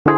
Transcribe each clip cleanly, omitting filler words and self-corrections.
Hi,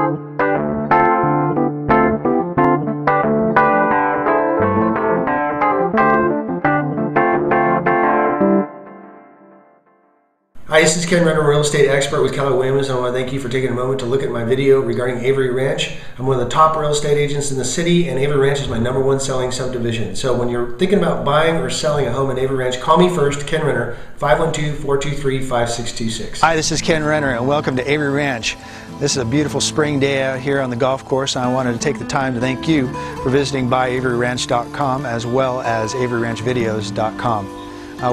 this is Kenn Renner, real estate expert with Keller Williams, and I want to thank you for taking a moment to look at my video regarding Avery Ranch. I'm one of the top real estate agents in the city, and Avery Ranch is my #1 selling subdivision. So when you're thinking about buying or selling a home in Avery Ranch, call me first, Kenn Renner, 512-423-5626. Hi, this is Kenn Renner, and welcome to Avery Ranch. This is a beautiful spring day out here on the golf course, and I wanted to take the time to thank you for visiting byaveryranch.com as well as averyranchvideos.com.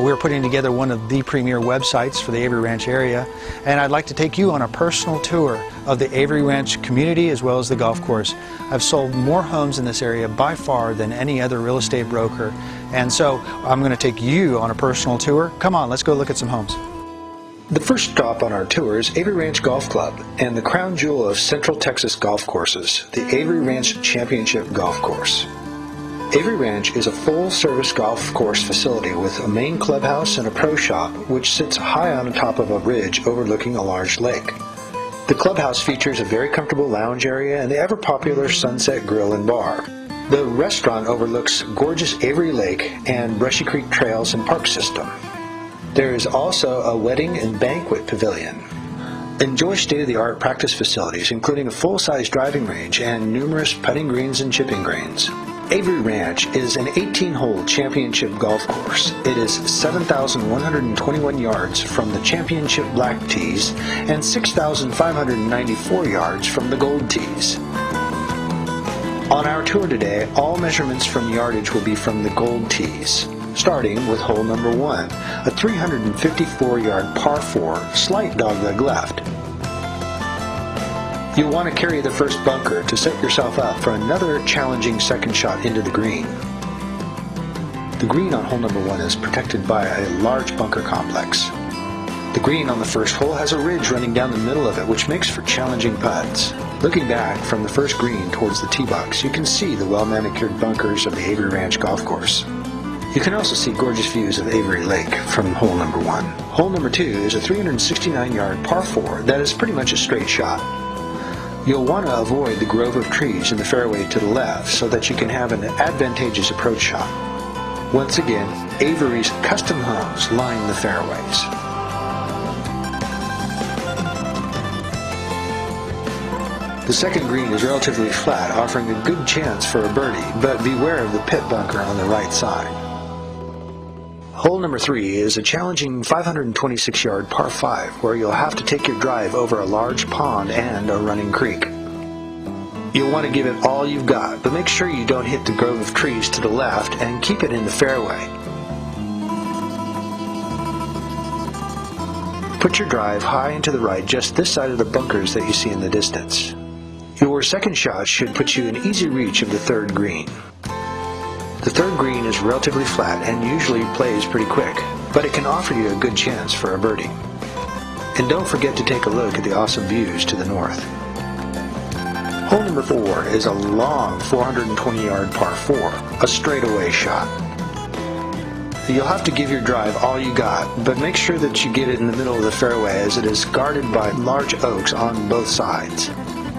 We're putting together one of the premier websites for the Avery Ranch area, and I'd like to take you on a personal tour of the Avery Ranch community as well as the golf course. I've sold more homes in this area by far than any other real estate broker, and so I'm going to take you on a personal tour. Come on, let's go look at some homes. The first stop on our tour is Avery Ranch Golf Club and the crown jewel of Central Texas golf courses, the Avery Ranch Championship Golf Course. Avery Ranch is a full-service golf course facility with a main clubhouse and a pro shop which sits high on top of a ridge overlooking a large lake. The clubhouse features a very comfortable lounge area and the ever-popular Sunset Grill and Bar. The restaurant overlooks gorgeous Avery Lake and Brushy Creek trails and park system. There is also a wedding and banquet pavilion. Enjoy state-of-the-art practice facilities including a full-size driving range and numerous putting greens and chipping greens. Avery Ranch is an 18-hole championship golf course. It is 7,121 yards from the championship black tees and 6,594 yards from the gold tees. On our tour today, all measurements from yardage will be from the gold tees, starting with hole number 1, a 354-yard par 4, slight dogleg left. You'll want to carry the first bunker to set yourself up for another challenging second shot into the green. The green on hole number 1 is protected by a large bunker complex. The green on the first hole has a ridge running down the middle of it which makes for challenging putts. Looking back from the first green towards the tee box, you can see the well-manicured bunkers of the Avery Ranch Golf Course. You can also see gorgeous views of Avery Lake from hole number 1. Hole number 2 is a 369-yard par 4 that is pretty much a straight shot. You'll want to avoid the grove of trees in the fairway to the left so that you can have an advantageous approach shot. Once again, Avery's custom homes line the fairways. The second green is relatively flat, offering a good chance for a birdie, but beware of the pit bunker on the right side. Hole number 3 is a challenging 526-yard par 5 where you'll have to take your drive over a large pond and a running creek. You'll want to give it all you've got, but make sure you don't hit the grove of trees to the left and keep it in the fairway. Put your drive high and to the right, just this side of the bunkers that you see in the distance. Your second shot should put you in easy reach of the third green. The third green is relatively flat and usually plays pretty quick, but it can offer you a good chance for a birdie. And don't forget to take a look at the awesome views to the north. Hole number 4 is a long 420-yard par 4, a straightaway shot. You'll have to give your drive all you got, but make sure that you get it in the middle of the fairway as it is guarded by large oaks on both sides.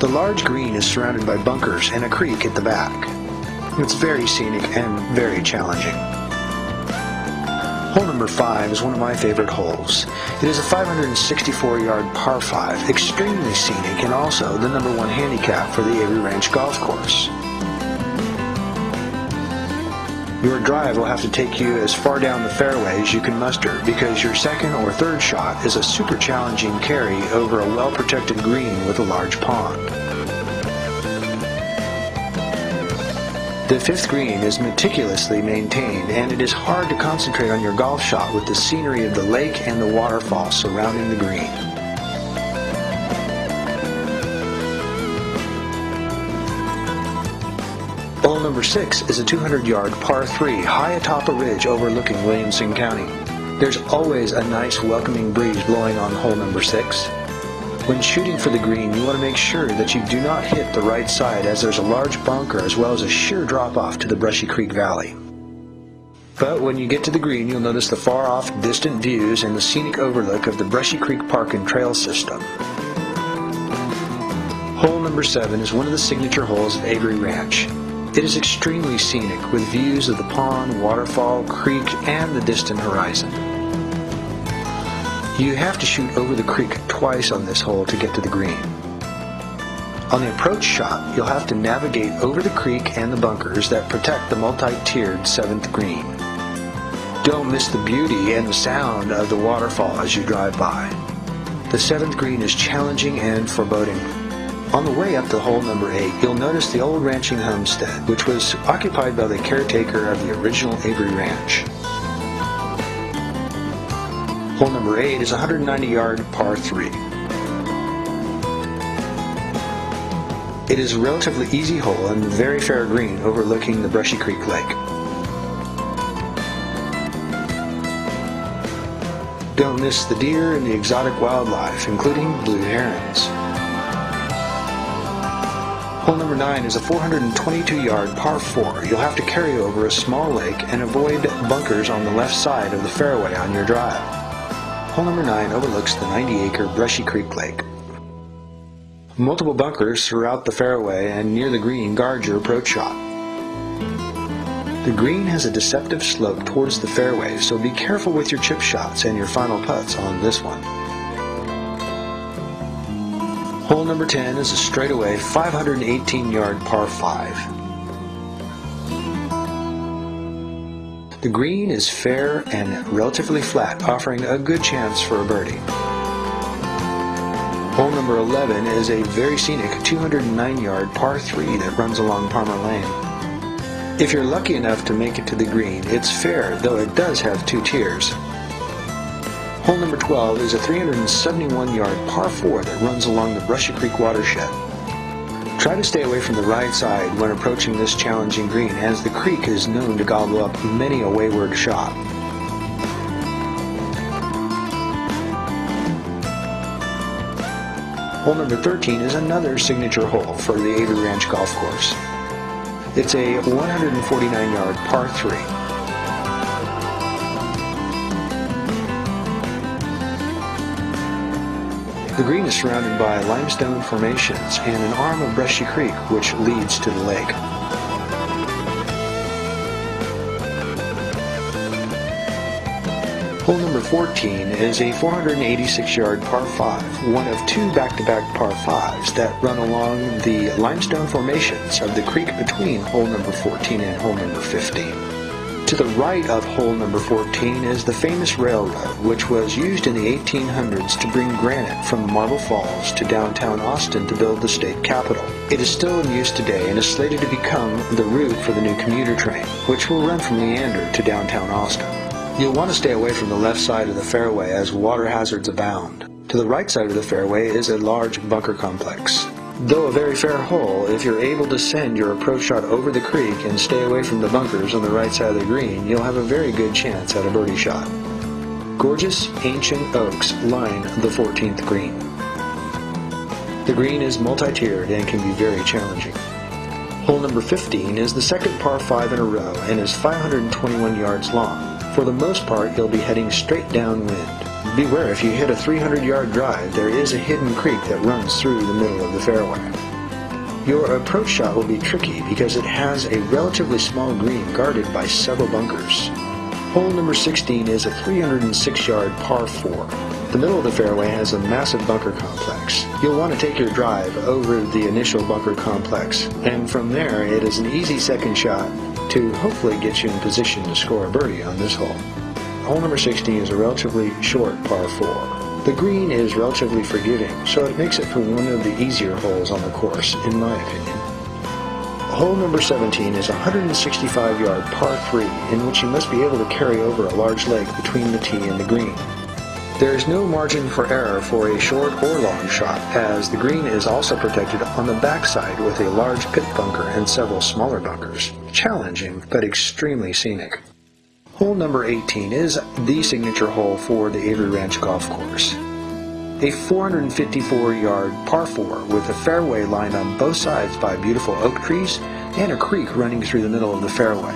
The large green is surrounded by bunkers and a creek at the back. It's very scenic and very challenging. Hole number 5 is one of my favorite holes. It is a 564-yard par 5, extremely scenic and also the #1 handicap for the Avery Ranch Golf Course. Your drive will have to take you as far down the fairway as you can muster because your second or third shot is a super challenging carry over a well-protected green with a large pond. The fifth green is meticulously maintained, and it is hard to concentrate on your golf shot with the scenery of the lake and the waterfall surrounding the green. Hole number 6 is a 200-yard par 3 high atop a ridge overlooking Williamson County. There's always a nice welcoming breeze blowing on hole number 6. When shooting for the green, you want to make sure that you do not hit the right side as there's a large bunker as well as a sheer drop-off to the Brushy Creek Valley. But when you get to the green, you'll notice the far-off distant views and the scenic overlook of the Brushy Creek Park and Trail system. Hole number 7 is one of the signature holes of Avery Ranch. It is extremely scenic with views of the pond, waterfall, creek, and the distant horizon. You have to shoot over the creek twice on this hole to get to the green. On the approach shot, you'll have to navigate over the creek and the bunkers that protect the multi-tiered 7th green. Don't miss the beauty and the sound of the waterfall as you drive by. The 7th green is challenging and foreboding. On the way up to hole number 8, you'll notice the old ranching homestead, which was occupied by the caretaker of the original Avery Ranch. Hole number 8 is a 190-yard par 3. It is a relatively easy hole and very fair green overlooking the Brushy Creek Lake. Don't miss the deer and the exotic wildlife, including blue herons. Hole number 9 is a 422-yard par 4. You'll have to carry over a small lake and avoid bunkers on the left side of the fairway on your drive. Hole number 9 overlooks the 90-acre Brushy Creek Lake. Multiple bunkers throughout the fairway and near the green guard your approach shot. The green has a deceptive slope towards the fairway, so be careful with your chip shots and your final putts on this one. Hole number 10 is a straightaway 518-yard par 5. The green is fair and relatively flat, offering a good chance for a birdie. Hole number 11 is a very scenic 209-yard par 3 that runs along Palmer Lane. If you're lucky enough to make it to the green, it's fair, though it does have 2 tiers. Hole number 12 is a 371-yard par 4 that runs along the Brushy Creek watershed. Try to stay away from the right side when approaching this challenging green, as the creek is known to gobble up many a wayward shot. Hole number 13 is another signature hole for the Avery Ranch Golf Course. It's a 149-yard par 3. The green is surrounded by limestone formations and an arm of Brushy Creek which leads to the lake. Hole number 14 is a 486-yard par 5, one of 2 back-to-back par 5s that run along the limestone formations of the creek between hole number 14 and hole number 15. To the right of hole number 14 is the famous railroad, which was used in the 1800s to bring granite from Marble Falls to downtown Austin to build the state capitol. It is still in use today and is slated to become the route for the new commuter train, which will run from Leander to downtown Austin. You'll want to stay away from the left side of the fairway as water hazards abound. To the right side of the fairway is a large bunker complex. Though a very fair hole, if you're able to send your approach shot over the creek and stay away from the bunkers on the right side of the green, you'll have a very good chance at a birdie shot. Gorgeous ancient oaks line the 14th green. The green is multi-tiered and can be very challenging. Hole number 15 is the second par 5 in a row and is 521 yards long. For the most part, you'll be heading straight downwind. Beware, if you hit a 300-yard drive, there is a hidden creek that runs through the middle of the fairway. Your approach shot will be tricky because it has a relatively small green guarded by several bunkers. Hole number 16 is a 306-yard par 4. The middle of the fairway has a massive bunker complex. You'll want to take your drive over the initial bunker complex, and from there it is an easy second shot to hopefully get you in position to score a birdie on this hole. Hole number 16 is a relatively short par 4. The green is relatively forgiving, so it makes it for one of the easier holes on the course, in my opinion. Hole number 17 is a 165-yard par 3 in which you must be able to carry over a large lake between the tee and the green. There is no margin for error for a short or long shot, as the green is also protected on the backside with a large pit bunker and several smaller bunkers. Challenging, but extremely scenic. Hole number 18 is the signature hole for the Avery Ranch Golf Course. A 454-yard par 4 with a fairway lined on both sides by beautiful oak trees and a creek running through the middle of the fairway.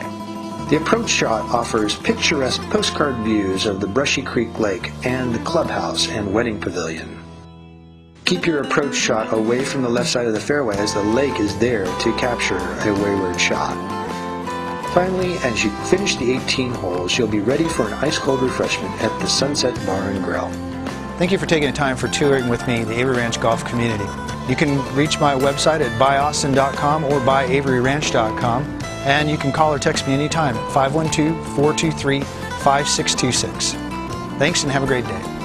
The approach shot offers picturesque postcard views of the Brushy Creek Lake and the clubhouse and wedding pavilion. Keep your approach shot away from the left side of the fairway, as the lake is there to capture a wayward shot. Finally, as you finish the 18 holes, you'll be ready for an ice-cold refreshment at the Sunset Bar and Grill. Thank you for taking the time for touring with me the Avery Ranch Golf community. You can reach my website at buyaustin.com or buyaveryranch.com, and you can call or text me anytime at 512-423-5626. Thanks and have a great day.